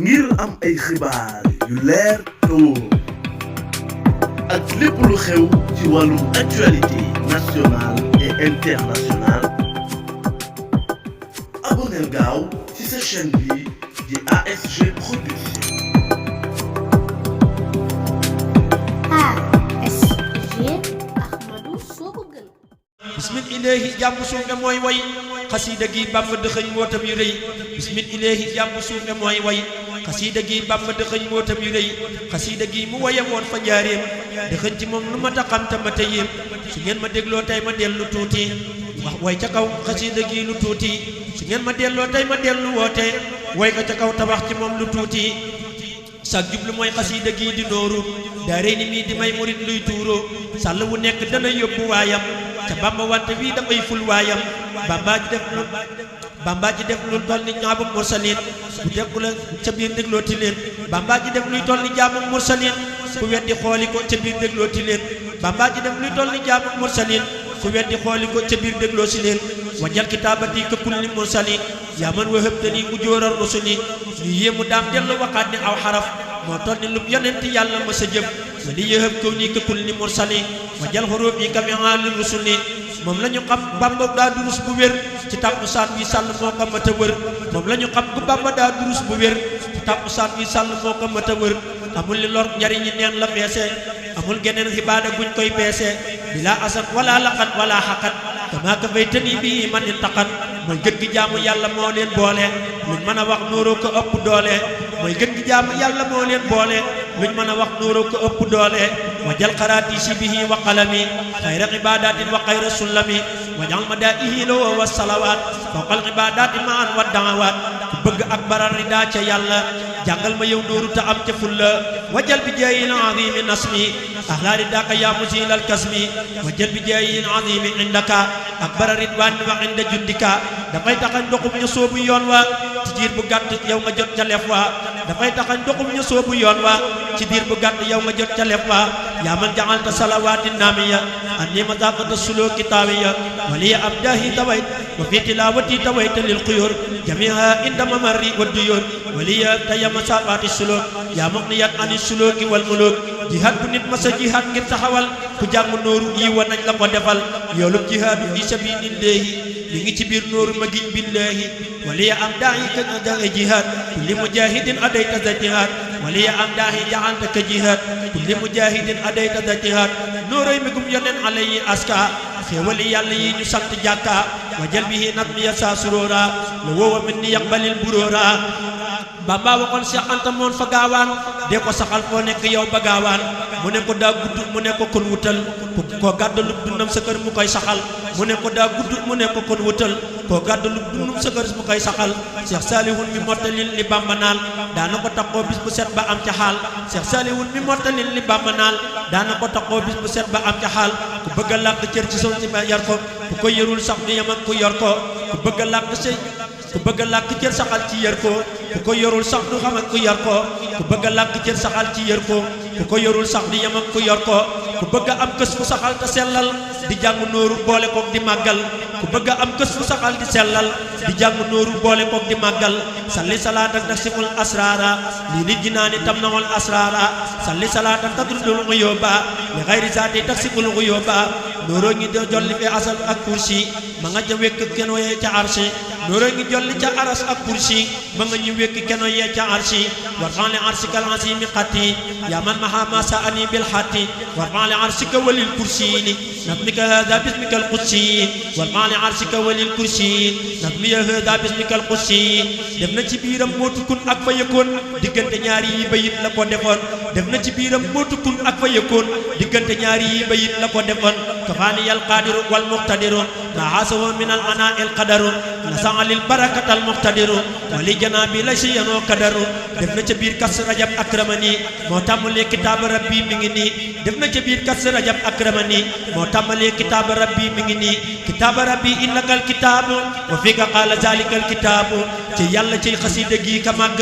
ngir am ay xibaar yu leer te wóor ak lépp lu xew ci wàllum actualité nationale et internationale abonneel gaaw ci sa chaîne bi di ASG Production. ASG Ahmadou Soobu Gën. bismillahi jàmm suuf ne mooy way xasiida gi Bamba dëxëñ mootam yu rëy bismillahi jàmm suuf ne mooy way xasiida gi Bamba dëxëñ mootam yu rëy xasiida gi mu waye woon fa njaareem dëxëñ ci moom lu ma ta xam te ma ta yéem su ngeen ma dégloo tey ma dellu tuuti wax way ca kaw xasiida gi lu tuuti su ngeen ma delloo tey ma dellu woote way ko ca kaw te wax ci moom lu tuuti sag jublu mooy xasiida gi di nooru daaree ni mii di may murit luy tuuroo sàll wu nekk dana yóbbu waayam ca Bamba wante wii dafay ful waayam Bamba ji def lu toll ni ñaabu mursalin bu dekku la ca biir déglooti leen Bamba ji def luy toll ni jaamu mursalin ku weddi xooli ko ca biir déglooti leen Bamba ji def luy toll ni jaamu mursalin ku weddi xooli ko ca biir dégloo si leen wajal kitaabati ka kulli mursalin yaa man wahabtani ujooral rusuli ñu yéemu daam dellu waxaat ne aw xaraf moo toll ni lu yonent yàlla ma sa jëf wali yëhëb kaw nii ka kulli mursalin wajal xuruuf yi ka mi'aali rusuli moom la ñu xam Bamba daa durus bu wér ci tàkkusaan wi sàll moo ko mat a wër moom la ñu xam ku Bamba daa durus bu wér ci tàkkusaan wi sàll moo ko mat a wër amul li lor njariñi neen la feese amul geneen xibaada guñ koy peese bila asat wala laqat wala xaqat kama ka fay tëni bii man intaqat mooy gën gi jaamu yàlla moo leen boole luñ mën a wax nuuroo ko ëpp doole mooy gën gi jaamu yàlla moo leen boole luñ mën a wax nuuroo ko ëpp doole wajal xaraatiisi bihi wa qalami xayra ibadatin wa xayra sullami wajal madaihi loo wa salawaat fawqal ibadati maan wa daawaat ku bëgg ak barar ridaa ca yàlla jàngal ma yow nuuru ta am ca fulla wajal bi jaayil azimi nasmi ahla ridaaka yaa musilal kasmi wajal bi jaayil azimi indaka ak bara ridwaani wa inda jundika dafay taxañ doxum ñu soobu yoon wa ci diir bu gàtt yow nga jot ca lef wa dafay taxañ doxum ñu soobu yoon wa ci diir bu gàtt yow nga jot ca lef wa yaa man jaxalta salawaati naamiya anni mazaqata suluki taawiya waliya abdahi tawayt wa fi tilawati tawayta lil xuyur jamiha inda mamarri wa duyur waliya tayama sabaati suluk yaa muqniyat ani suluki wal muluk jihaad bu nit masa jihaad ngir taxawal ku jàng nooru yi wa nañ la ko defal yoolub jihaadu fi sabilillahi li ngi ci biir nooru ma giñ billahi waliya am daayi ka jaxe jihaad kulli mujahidin adayta za jihaad waliya am daayi jaxalta ka jihaad kulli mujahidin adayta za jihaad nooroy mi gum yonen alayhi aska xéewali yàlla yi ñu sant jàkka wa jël bihi nat mi ya saa suróora la woowa min ni yaqbalil buróora Bamba waxoon Cheikh Anta moon fa gaawaan dee ko saxal foo nekk yow ba gaawaan mu ne ko daa gudd mu ne ko kon wutal koo gàddalu dundam sa kër mu koy saxal mu ne ko daa gudd mu ne ko kon wutal koo gàddalu dundam sa kër mu koy saxal Cheikh Salihun mi mottalil li Bamba naal daana ko taxoo bis bu set ba am ca xaal Cheikh Salihun mi mottalil li Bamba naal daana ko taxoo bis bu set ba am ca xaal ku bëgg a làq cër ci son ci ba yar ko ku ko yërul sax di yam ak ku yor ko ku bëgg a làq ku bëgg a làkk cër saxal ci yër ko ku ko yorul sax du xam ak ku yor ko ku bëgg a làkk cër saxal ci yër ko ku ko yorul sax di yem ak ku yor ko ku bëgg a am kës fu saxal te sellal di jàng nooru boole koog di màggal ku bëgg a am kës fu saxal di sellal di jàng nooru boole koog di màggal salli salaatan taksiful asrara lii li jinaani tam nawal asrara salli salaatan tadrudul uyuba li xayri zaati taksiful uyuba nooroo ngi jolli fi asal ak kursi ma nga ja wekk keno yee ca arsi nooroo ngi jolli ca aras ak kursi ma nga ñu wekk keno yee ca arsi warfan li arsika al azimi xatti yaa man mahama sa ani bil xatti warfan li arsika walil kursi نظمك هذا باسمك القدسي والمعنى عرشك وللكرسي نظمي هذا باسمك القدسي def na ci biiram mootu kun ak fa yëkkoon diggante ñaari yi bayit la ko defoon def na ci biiram mootu kun ak fa yëkkoon diggante ñaari yi bayit la ko defoon kafaani yal qaadiru wal muqtadiru la hasawa min al ana el qadaru la sa'alil barakata al muqtadiru wali janabi la shay'an qadaru def na ca biir kas rajab akramani moo tàmbalee kitaab rabbi mi ngi nii def na ca biir kas rajab akramani moo tàmbalee kitaab rabbi mi ngi nii kitaab rabbi innakal kitaabu wa fika qaala zalikal kitaabu ci yàlla ci xasida gi ka màgg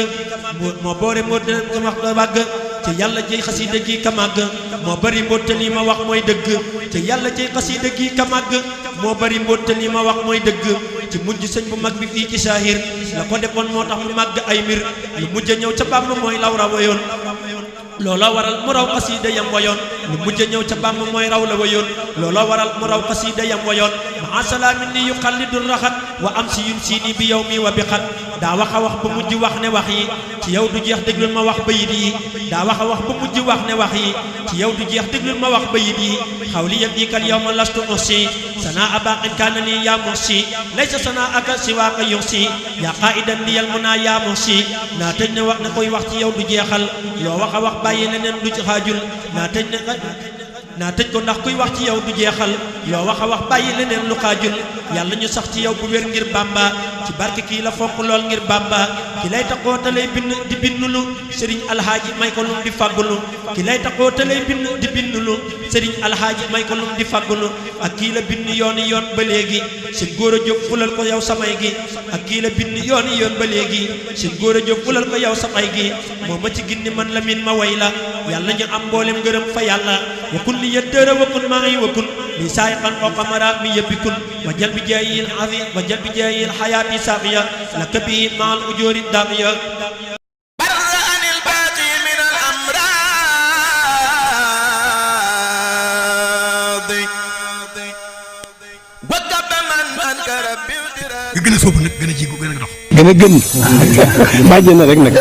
moo boore moo dina wax màgg ci yàlla ci xasida gi ka màgg moo bari mbottali ma wax mooy dëgg ci yàlla ci xasida gi ka màgg moo bari mbottali ma wax mooy dëgg ci ci mujj sëñ bu mag bi fii ci saahir la ko defoon moo tax mu màgg ay mbir lu mujj ñëw ca Bàmba mooy law ra wayoon loola waral mu raw xasiida yam wayoon lu mujj ñëw ca Bàmba mooy raw la wayoon loola waral mu raw xasiida yam wayoon maa salaamin ni yuxallidu raxat wa am si yun siini bi yow mi wa bi xat daa wax a wax ba mujj wax ne wax yi ci yow du jeex déglul ma wax bayit yi daa wax a wax ba mujj wax ne wax yi ci yow du jeex déglul ma wax bayit yi xawli yam yi kal yow ma lastu ussi sanaa abaqin kaana nii yaa muhsi laysa sanaa aka siwaaka yuhsi yaa qaidan liyal munaa yaa muhsi naa tëj ne wax ne koy wax ci yow du jeexal loo wax a wax bàyyi leneen du ci xaajul naa tëj ko ndax kuy wax ci yow du jeexal loo wax a wax bàyyi leneen lu xaajul yàlla ñu sax ci yow bu wér ngir Bàmba ci barke kii la fonk lool ngir Bàmba ki lay taxoo te lay bind di bindulu sëriñ alhaaji may ko lum di faggulu ki lay taxoo te lay bind di bindulu sëriñ alhaaji may ko lum di faggulu ak kii la bind yooni yoon ba léegi seen góor a jóg fulal ko yow samay gi ak kii la bind yooni yoon ba léegi seen góor a jóg fulal ko yow samay gi moo ma ci gindi man la min ma way la yàlla ñu am mboolem ngërëm fa yàlla wa kun li yëddëra wa kun maa ngi wa kun li saayiqan o qamara mi yëbbikun wa jal bi jaayil azi wa jal bi jaayil xayaati saaqiya la kabi maal ujoori daaqiya nga gën a sóobu nag gën a jéego gën a dox gën a gën bàjj na rek nag